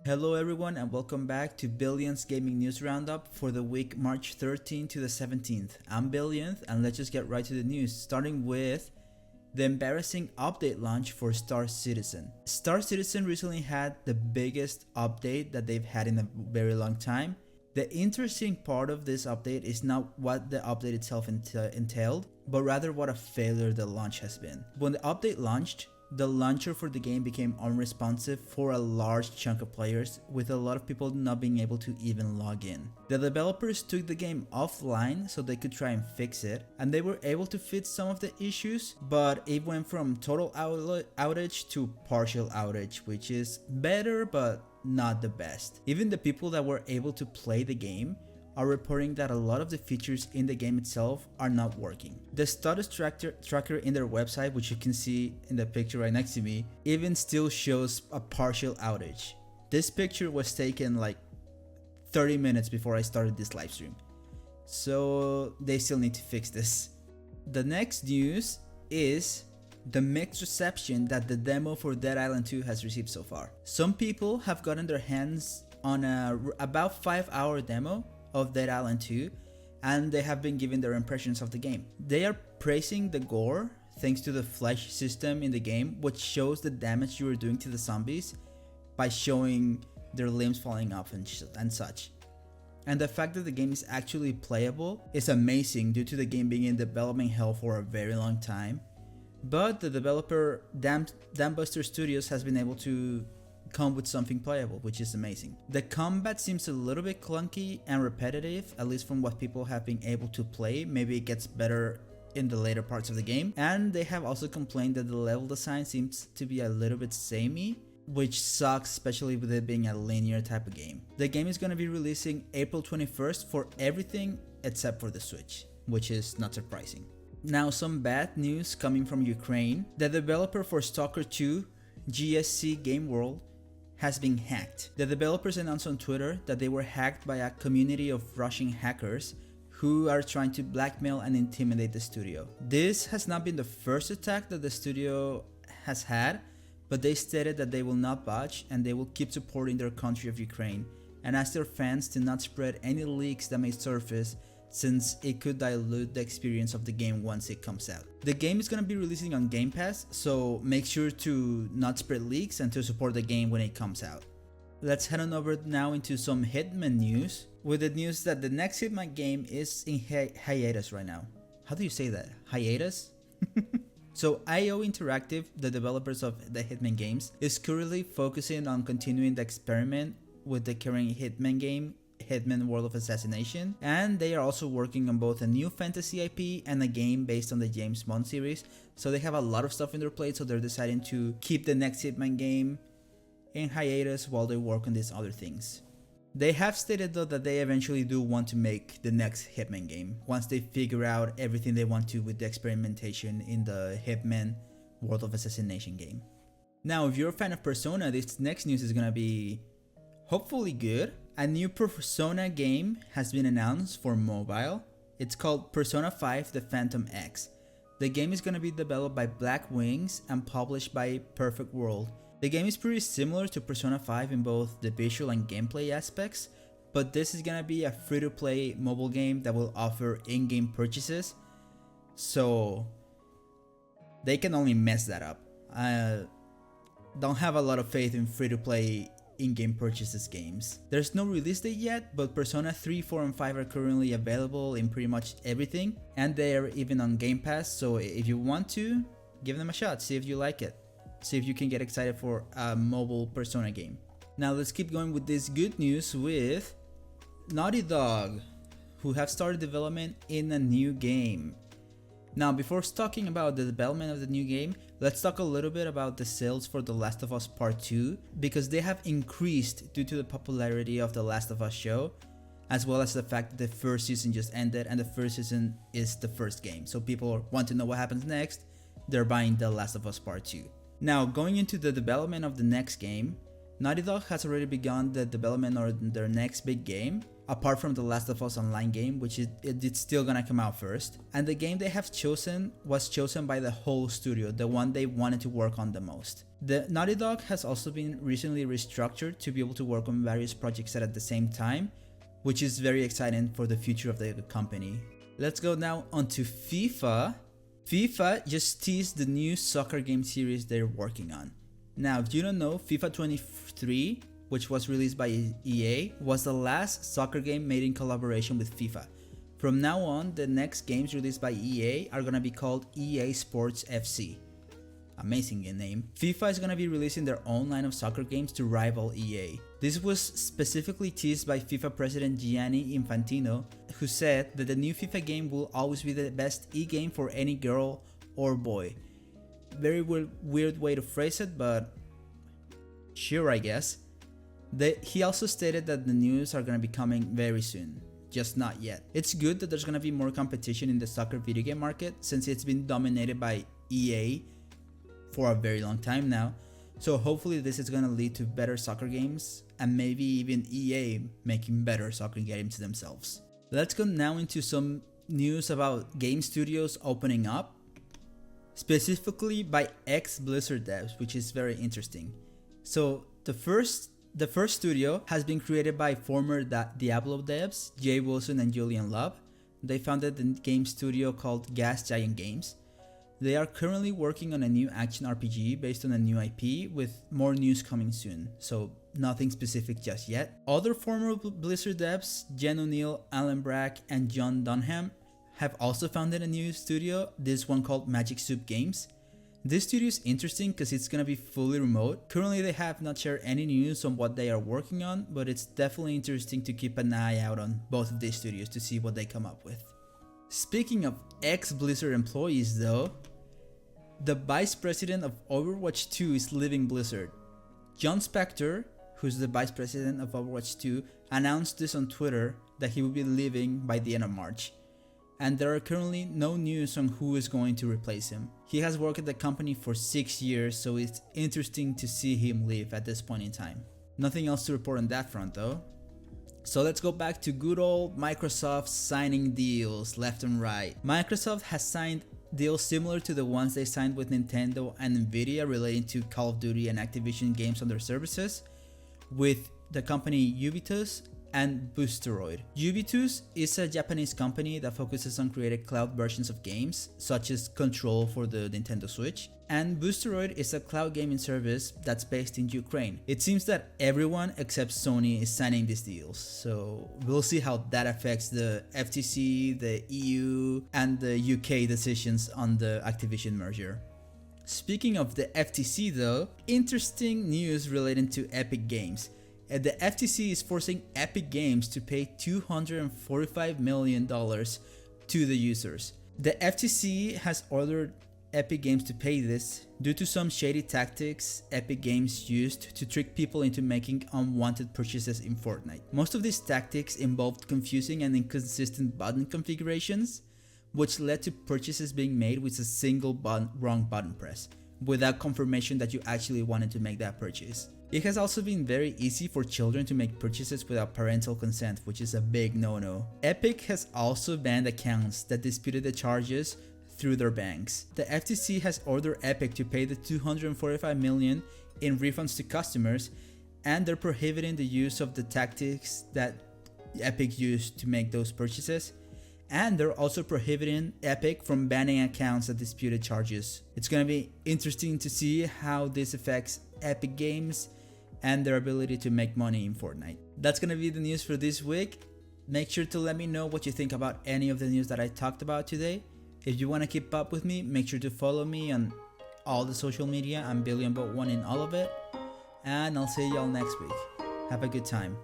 Hello everyone and welcome back to Billion's Gaming News Roundup for the week March 13th to the 17th. I'm Billionth and let's just get right to the news, starting with the embarrassing update launch for Star Citizen. Star Citizen recently had the biggest update that they've had in a very long time. The interesting part of this update is not what the update itself entailed, but rather what a failure the launch has been. When the update launched, the launcher for the game became unresponsive for a large chunk of players, with a lot of people not being able to even log in. The developers took the game offline so they could try and fix it, and they were able to fix some of the issues, but it went from total outage to partial outage, which is better but not the best. Even the people that were able to play the game are reporting that a lot of the features in the game itself are not working. The status tracker in their website, which you can see in the picture right next to me, even still shows a partial outage. This picture was taken like 30 minutes before I started this live stream, so they still need to fix this. The next news is the mixed reception that the demo for Dead Island 2 has received so far. Some people have gotten their hands on a about 5-hour demo of Dead Island 2, and they have been giving their impressions of the game. They are praising the gore thanks to the flesh system in the game, which shows the damage you are doing to the zombies by showing their limbs falling off and such. And the fact that the game is actually playable is amazing due to the game being in development hell for a very long time. But the developer Dambuster Studios has been able to come with something playable, which is amazing. The combat seems a little bit clunky and repetitive, at least from what people have been able to play. Maybe it gets better in the later parts of the game. And they have also complained that the level design seems to be a little bit samey, which sucks, especially with it being a linear type of game. The game is going to be releasing April 21st for everything except for the Switch, which is not surprising. Now, some bad news coming from Ukraine. The developer for S.T.A.L.K.E.R 2, GSC Game World, has been hacked. The developers announced on Twitter that they were hacked by a community of Russian hackers who are trying to blackmail and intimidate the studio. This has not been the first attack that the studio has had, but they stated that they will not budge and they will keep supporting their country of Ukraine and ask their fans to not spread any leaks that may surface, since it could dilute the experience of the game once it comes out. The game is going to be releasing on Game Pass, so make sure to not spread leaks and to support the game when it comes out. Let's head on over now into some Hitman news, with the news that the next Hitman game is in hiatus right now. How do you say that? Hiatus? So IO Interactive, the developers of the Hitman games, is currently focusing on continuing the experiment with the current Hitman game, Hitman World of Assassination, and they are also working on both a new fantasy IP and a game based on the James Bond series. So they have a lot of stuff in their plate, so they're deciding to keep the next Hitman game in hiatus while they work on these other things. They have stated though that they eventually do want to make the next Hitman game once they figure out everything they want to with the experimentation in the Hitman World of Assassination game. Now, if you're a fan of Persona, this next news is gonna be hopefully good. A new Persona game has been announced for mobile. It's called Persona 5 The Phantom X. The game is going to be developed by Black Wings and published by Perfect World. The game is pretty similar to Persona 5 in both the visual and gameplay aspects, but this is going to be a free-to-play mobile game that will offer in-game purchases, so they can only mess that up. I don't have a lot of faith in free-to-play in-game purchases games. There's no release date yet, but Persona 3, 4, and 5 are currently available in pretty much everything, and they're even on Game Pass, so if you want to, give them a shot, see if you like it. See if you can get excited for a mobile Persona game. Now let's keep going with this good news with Naughty Dog, who have started development in a new game. Now, before talking about the development of the new game, let's talk a little bit about the sales for The Last of Us Part 2, because they have increased due to the popularity of The Last of Us show, as well as the fact that the first season just ended and the first season is the first game. So people want to know what happens next, they're buying The Last of Us Part 2. Now, going into the development of the next game, Naughty Dog has already begun the development of their next big game, apart from the Last of Us Online game, which it's still gonna come out first. And the game they have chosen was chosen by the whole studio, the one they wanted to work on the most. The Naughty Dog has also been recently restructured to be able to work on various projects at the same time, which is very exciting for the future of the company. Let's go now onto FIFA. FIFA just teased the new soccer game series they're working on. Now, if you don't know, FIFA 23, which was released by EA, was the last soccer game made in collaboration with FIFA. From now on, the next games released by EA are gonna be called EA Sports FC. Amazing name. FIFA is gonna be releasing their own line of soccer games to rival EA. This was specifically teased by FIFA president Gianni Infantino, who said that the new FIFA game will always be the best e-game for any girl or boy. Very weird way to phrase it, but sure, I guess. He also stated that the news are gonna be coming very soon, just not yet. It's good that there's gonna be more competition in the soccer video game market since it's been dominated by EA for a very long time now. So hopefully this is gonna lead to better soccer games and maybe even EA making better soccer games themselves. Let's go now into some news about game studios opening up, specifically by ex-Blizzard devs, which is very interesting. So the first studio has been created by former Diablo devs, Jay Wilson and Julian Love. They founded the game studio called Gas Giant Games. They are currently working on a new action RPG based on a new IP with more news coming soon, so nothing specific just yet. Other former Blizzard devs, Jen O'Neill, Alan Brack, and John Dunham, have also founded a new studio, this one called Magic Soup Games. This studio is interesting because it's gonna be fully remote. Currently they have not shared any news on what they are working on, but it's definitely interesting to keep an eye out on both of these studios to see what they come up with. Speaking of ex-Blizzard employees though, the vice president of Overwatch 2 is leaving Blizzard. John Spector, who's the vice president of Overwatch 2, announced this on Twitter that he will be leaving by the end of March. And there are currently no news on who is going to replace him. He has worked at the company for 6 years, so it's interesting to see him leave at this point in time. Nothing else to report on that front though. So let's go back to good old Microsoft signing deals left and right. Microsoft has signed deals similar to the ones they signed with Nintendo and Nvidia relating to Call of Duty and Activision games on their services with the company Ubitus and Boosteroid. Ubitus is a Japanese company that focuses on creating cloud versions of games such as Control for the Nintendo Switch, and Boosteroid is a cloud gaming service that's based in Ukraine. It seems that everyone except Sony is signing these deals, so we'll see how that affects the FTC, the EU, and the UK decisions on the Activision merger. Speaking of the FTC though, interesting news relating to Epic Games. The FTC is forcing Epic Games to pay $245 million to the users. The FTC has ordered Epic Games to pay this due to some shady tactics Epic Games used to trick people into making unwanted purchases in Fortnite. Most of these tactics involved confusing and inconsistent button configurations, which led to purchases being made with a single wrong button press, without confirmation that you actually wanted to make that purchase. It has also been very easy for children to make purchases without parental consent, which is a big no-no. Epic has also banned accounts that disputed the charges through their banks. The FTC has ordered Epic to pay the $245 million in refunds to customers, and they're prohibiting the use of the tactics that Epic used to make those purchases. And they're also prohibiting Epic from banning accounts that disputed charges. It's gonna be interesting to see how this affects Epic Games and their ability to make money in Fortnite. That's gonna be the news for this week. Make sure to let me know what you think about any of the news that I talked about today. If you want to keep up with me, make sure to follow me on all the social media. I'm BillionBoat1 in all of it. And I'll see y'all next week. Have a good time.